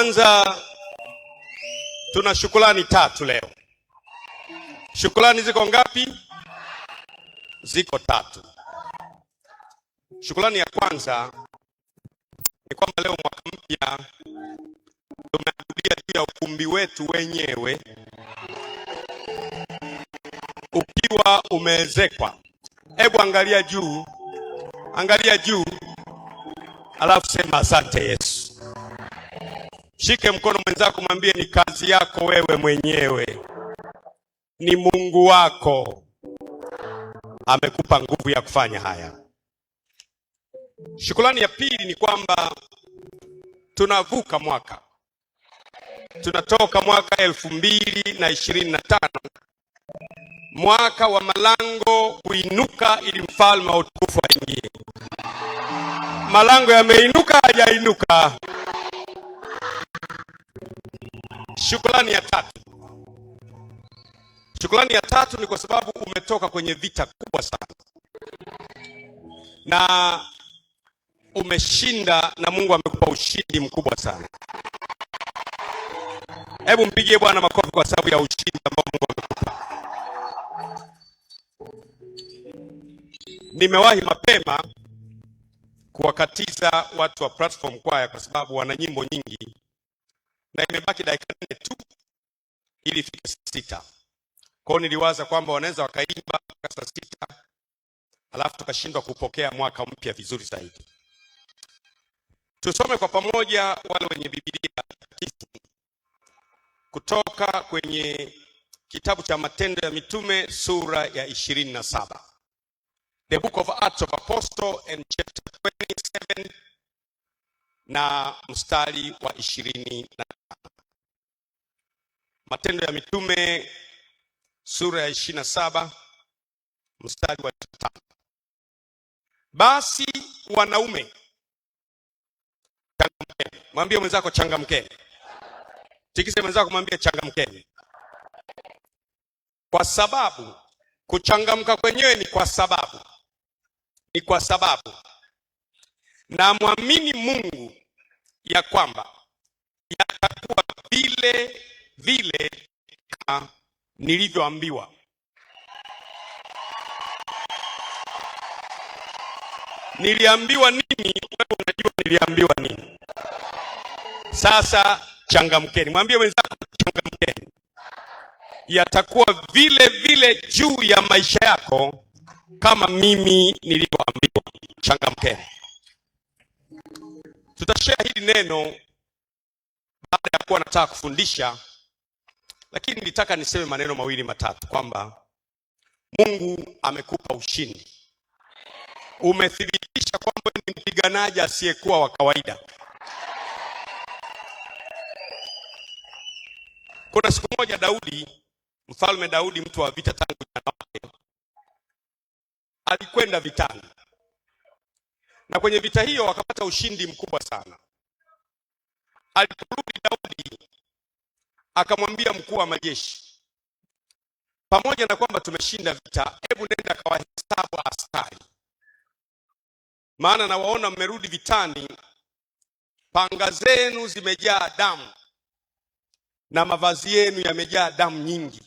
Kwanza tuna shukrani tatu leo. Shukrani ziko ngapi? Ziko tatu. Shukrani ya kwanza ni kwamba leo mwaka mpya tumeadudia juu ya ukumbi wetu wenyewe ukiwa umeezekwa. Hebu angalia juu, alafu sema asante Yesu. Shike mkono mwenzako, mwambie ni kazi yako wewe mwenyewe, ni Mungu wako amekupa nguvu ya kufanya haya. Shukrani ya pili ni kwamba tunavuka mwaka, tunatoka mwaka 2025, mwaka wa malango kuinuka ili mfalme wa utukufu aingie. Malango yameinuka, hajainuka? Shukrani ya tatu ni kwa sababu umetoka kwenye vita kubwa sana na umeshinda, na Mungu amekupa ushindi mkubwa sana. Hebu mpigie Bwana makofi kwa sababu ya ushindi ambao Mungu amekupa. Nimewahi mapema kuwakatiza watu wa Platform Choir kwa sababu wana nyimbo nyingi na imebaki dakika 4 tu ili ifike saa 6. Kwa hiyo niliwaza kwamba wanaweza wakaimba saa 6 alafu tukashindwa kupokea mwaka mpya vizuri zaidi. Tusome kwa pamoja wale wenye Biblia takatifu kutoka kwenye kitabu cha Matendo ya Mitume sura ya 27. The Book of Acts of Apostles and chapter 27 na mstari wa 25. Matendo ya Mitume sura ya 27 mstari wa 5. Basi wanaume, changamkeni. Mwambie mwenzako changamkeni. Tikise mwenzako, mwambie changamkeni. Kwa sababu kuchangamka kwenyewe ni kwa sababu na muamini Mungu ya kwamba yatakuwa vile kama nilivyoambiwa. Niliambiwa nini? Wewe unajua niliambiwa nini? Sasa changamkeni. Mwambie wenzako changamkeni. Yatakuwa vile juu ya maisha yako kama mimi nilivyoambiwa. Changamkeni. Tutashare hili neno baada ya kuwa nataka kufundisha, lakini nilitaka niseme maneno mawili matatu kwamba Mungu amekupa ushindi. Umethibitisha kwamba ni mpiganaji asiyekuwa wa kawaida. Kuna siku moja Mfalme Daudi, mtu wa vita tangu jana wake, alikwenda vitani. Na kwenye vita hiyo akapata ushindi mkubwa sana. Aliporudi Daudi akamwambia mkuu wa majeshi, pamoja na kwamba tumeshinda vita, hebu nenda kawahesabu askari, maana nawaona mmerudi vitani, panga zenu zimejaa damu na mavazi yenu yamejaa damu nyingi.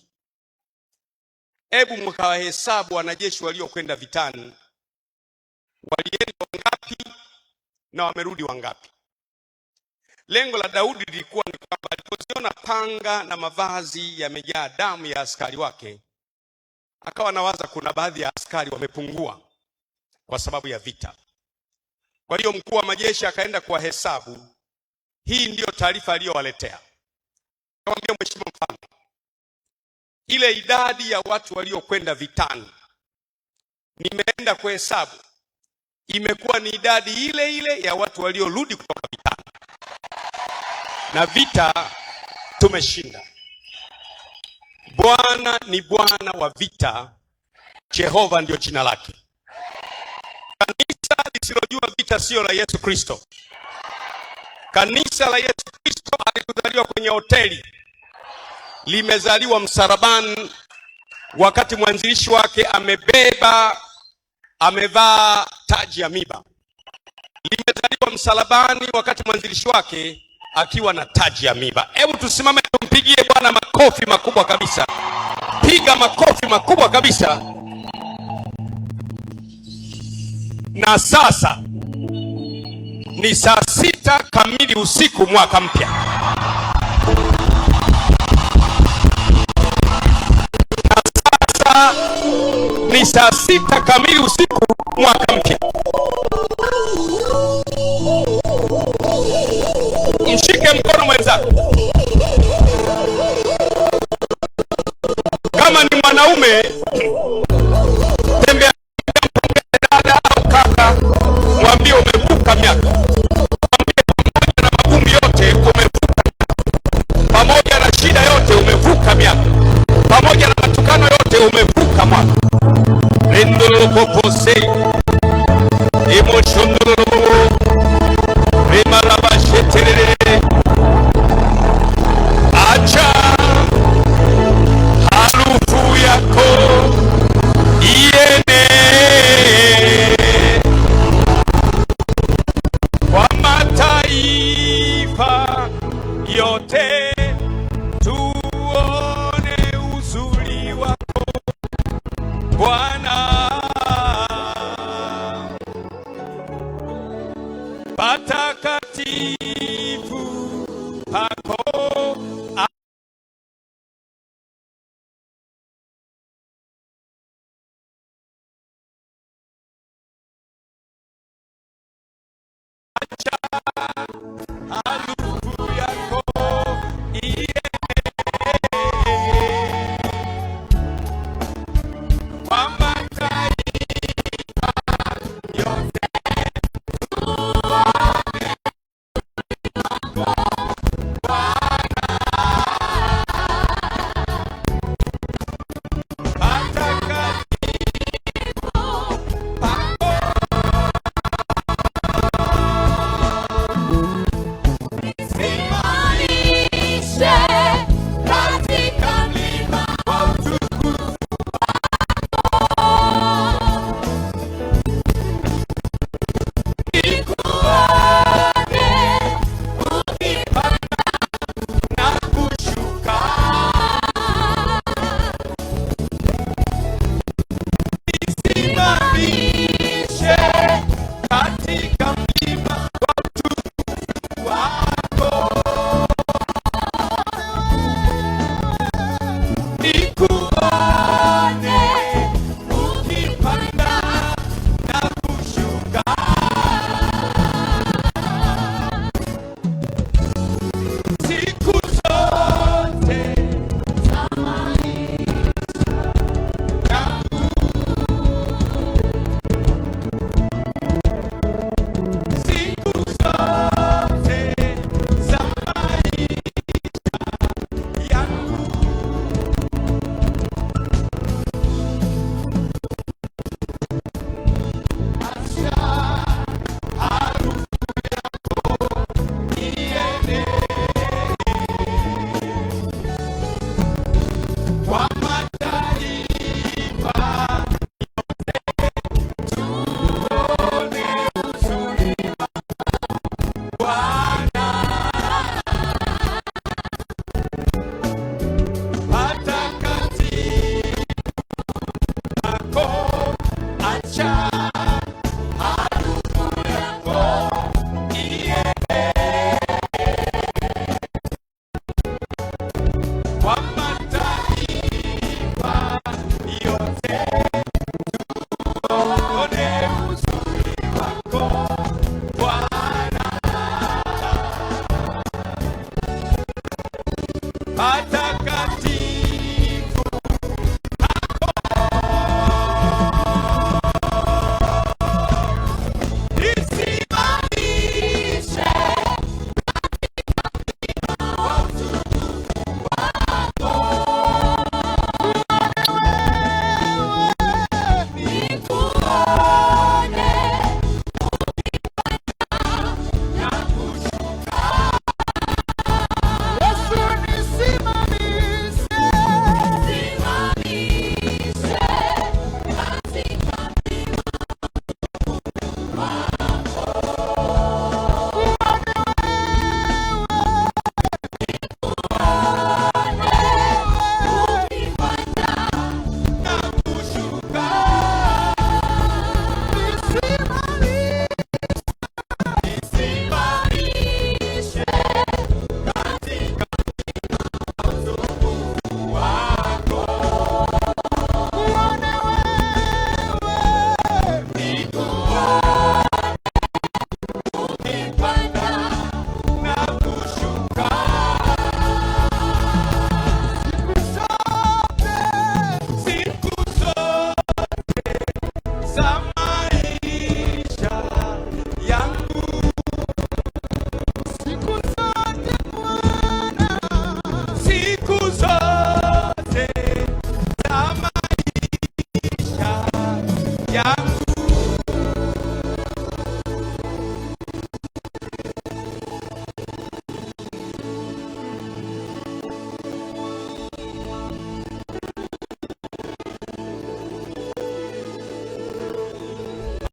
Hebu mkawahesabu wanajeshi waliokwenda vitani, walienda wangapi na wamerudi wangapi. Lengo la Daudi lilikuwa ni kwamba alipoziona panga na mavazi yamejaa damu ya askari wake, akawa nawaza kuna baadhi ya askari wamepungua kwa sababu ya vita. Kwa hiyo mkuu wa majeshi akaenda kuwahesabu. Hii ndiyo taarifa aliyowaletea. Akamwambia, Mheshimiwa Mfalme, ile idadi ya watu waliokwenda vitani nimeenda kuhesabu, imekuwa ni idadi ile ya watu waliorudi kutoka vitani, na vita tumeshinda. Bwana ni Bwana wa vita, Jehova ndio jina lake. Kanisa lisilojua vita sio la Yesu Kristo. Kanisa la Yesu Kristo halikuzaliwa kwenye hoteli, limezaliwa msalabani, wakati mwanzilishi wake amevaa taji ya miba. Limezaliwa msalabani wakati mwanzilishi wake akiwa na taji ya miba. Hebu tusimame tumpigie Bwana makofi makubwa kabisa. Piga makofi makubwa kabisa. Na sasa ni saa 6 kamili usiku, mwaka mpya. Na sasa ni saa 6 kamili usiku, mwaka mpya. Mshike mkono mwenzako. Kama ni mwanaume, tembea dada au kaka, mwambie umevuka miaka. Mwambie pamoja na magumu yote umevuka. Pamoja na shida yote umevuka miaka. Pamoja na matukano yote umevuka mwaka. Rendolo popose. Emoshondolo. Remalabashetelele. Acha harufu yako iene kwa mataifa yote.